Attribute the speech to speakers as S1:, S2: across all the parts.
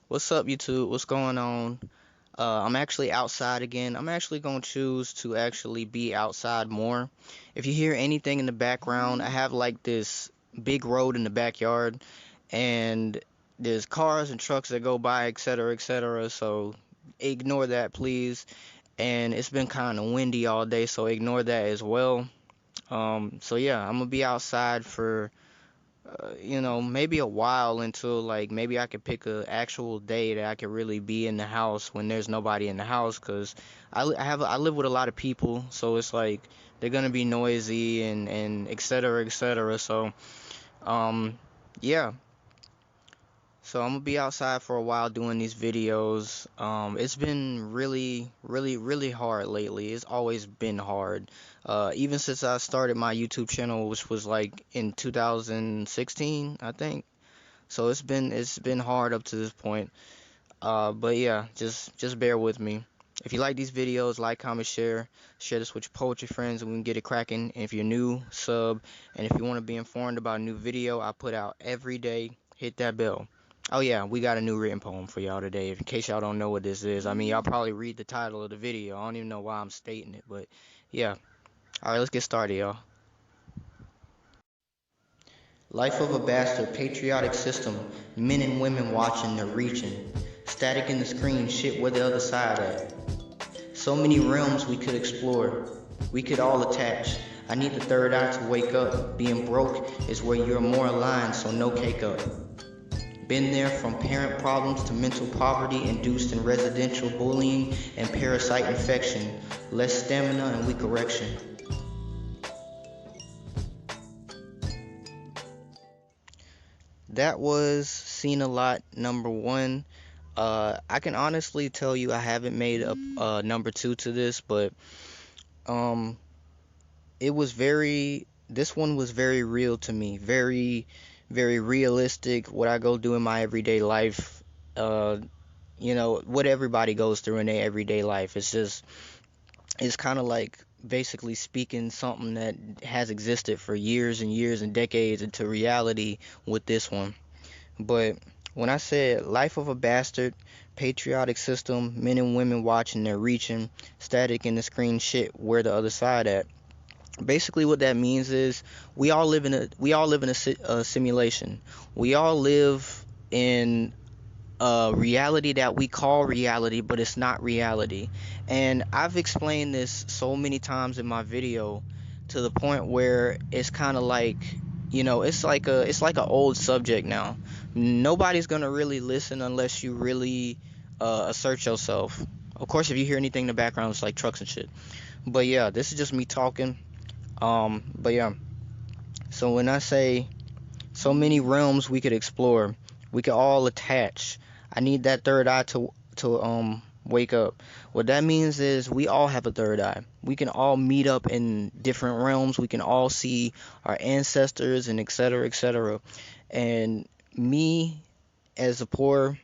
S1: What's up, YouTube? What's going on? I'm actually outside again. I'm actually going to choose to actually be outside more. If you hear anything in the background, I have like this big road in the backyard, and there's cars and trucks that go by, etc., etc. So ignore that, please. And it's been kind of windy all day, so ignore that as well. So yeah, I'm gonna be outside for maybe a while until like maybe I could pick a actual day that I could really be in the house when there's nobody in the house, 'cause I live with a lot of people, so it's like they're gonna be noisy and et cetera, et cetera. So um yeah, so I'm gonna be outside for a while doing these videos. It's been really, really, really hard lately. It's always been hard. Even since I started my YouTube channel, which was like in 2016, I think. So it's been hard up to this point. But yeah, just bear with me. If you like these videos, like, comment, share this with your poetry friends, and we can get it cracking. And if you're new, sub. And if you want to be informed about a new video I put out every day, hit that bell. Oh yeah, we got a new written poem for y'all today. In case y'all don't know what this is, I mean, y'all probably read the title of the video. I don't even know why I'm stating it, but yeah. All right, let's get started, y'all. Life of a bastard, patriotic system, men and women watching, they're reaching. Static in the screen, shit, where the other side at? So many realms we could explore. We could all attach. I need the third eye to wake up. Being broke is where you're more aligned, so no cake up. Been there from parent problems to mental poverty induced in residential bullying and parasite infection. Less stamina and weak erection. That was Seen a Lot number one. I can honestly tell you I haven't made a number two to this, but um, it was very. This one was very real to me. Very, very realistic. What I go do in my everyday life. Uh, what everybody goes through in their everyday life. It's kind of like basically speaking something that has existed for years and years and decades into reality with this one. But when I said life of a bastard, patriotic system, men and women watching, they're reaching, static in the screen, shit, where the other side at? Basically, what that means is we all live in a simulation. We all live in a reality that we call reality, but it's not reality. And I've explained this so many times in my video to the point where it's kind of like, it's like a old subject now. Nobody's gonna really listen unless you really assert yourself. Of course, if you hear anything in the background, it's like trucks and shit. But yeah, this is just me talking. But yeah. So when I say so many realms we could explore, we could all attach. I need that third eye to wake up. What that means is we all have a third eye. We can all meet up in different realms. We can all see our ancestors and etc. etc. And me as a poor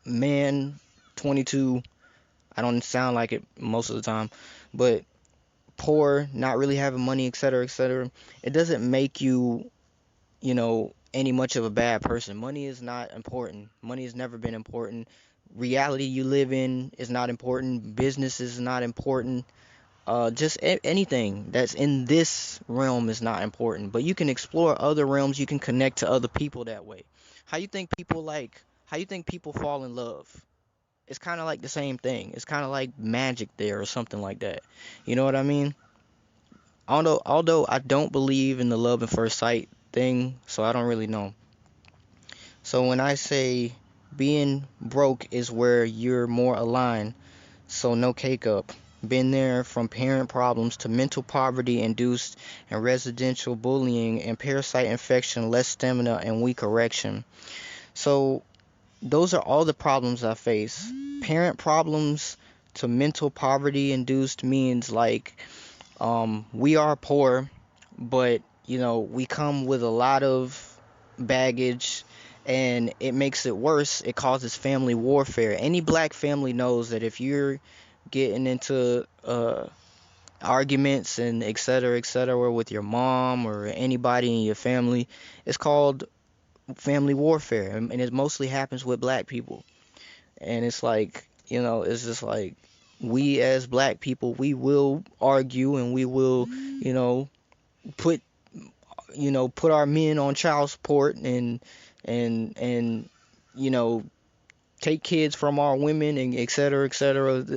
S1: man, 22, I don't sound like it most of the time, but poor, not really having money, etc. etc. It doesn't make you any much of a bad person. Money is not important. Money has never been important. Reality you live in is not important. Business is not important. Just anything that's in this realm is not important. But you can explore other realms. You can connect to other people that way. How you think people like? How you think people fall in love? It's kind of like the same thing. It's kind of like magic there or something like that. You know what I mean? Although I don't believe in the love at first sight thing, so I don't really know. So when I say being broke is where you're more aligned, so no cake up. Been there from parent problems to mental poverty induced and residential bullying and parasite infection, less stamina and weak erection. So those are all the problems I face. Parent problems to mental poverty induced means like we are poor, but we come with a lot of baggage, and it makes it worse. It causes family warfare. Any black family knows that if you're getting into arguments and et cetera, with your mom or anybody in your family, it's called family warfare, and it mostly happens with black people. And it's like, it's just like we as black people, we will argue and we will, put put our men on child support and you know take kids from our women and et cetera,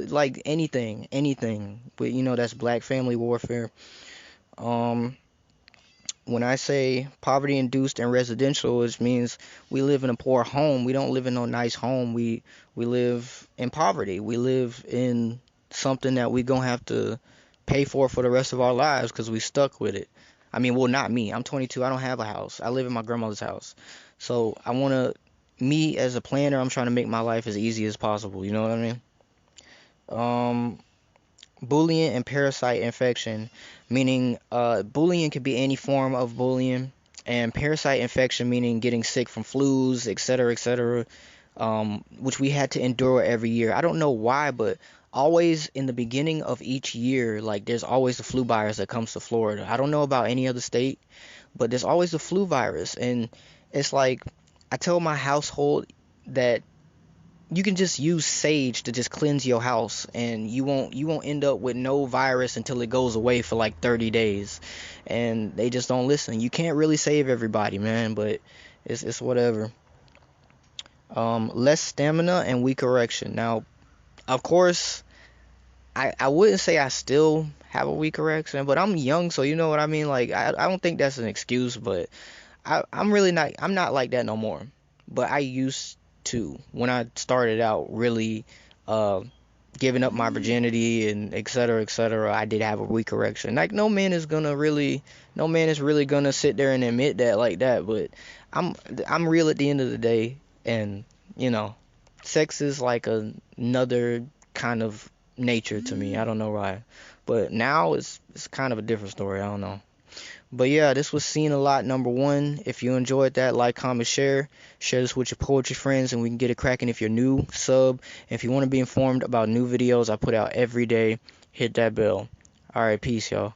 S1: like anything. But that's black family warfare. Um, when I say poverty induced and residential, it means we live in a poor home. We don't live in no nice home. We live in poverty. We live in something that we gonna have to pay for the rest of our lives because we stuck with it. I mean, well, not me. I'm 22. I don't have a house. I live in my grandmother's house. So I wanna, me as a planner, I'm trying to make my life as easy as possible. You know what I mean? Um, Bullying and parasite infection, meaning bullying could be any form of bullying, and parasite infection meaning getting sick from flus, etc., which we had to endure every year. I don't know why, but always in the beginning of each year, like there's always the flu virus that comes to Florida. I don't know about any other state, but there's always the flu virus, and it's like I tell my household that you can just use sage to just cleanse your house and you won't end up with no virus until it goes away for like 30 days, and they just don't listen. You can't really save everybody, man, but it's whatever. Less stamina and weak erection. Now, of course, I wouldn't say I still have a weak erection, but I'm young, so you know what I mean. Like I don't think that's an excuse, but I'm not like that no more. But I used to, when I started out really uh giving up my virginity and et cetera, I did have a weak erection. Like no man is really gonna sit there and admit that like that, but I'm I'm real at the end of the day, and you know, sex is like another kind of nature to me. I don't know why. But now it's kind of a different story. I don't know. But yeah, this was Seen a Lot #1. If you enjoyed that, like, comment, share. Share this with your poetry friends, and we can get it cracking. If you're new, sub. If you want to be informed about new videos I put out every day, hit that bell. All right, peace, y'all.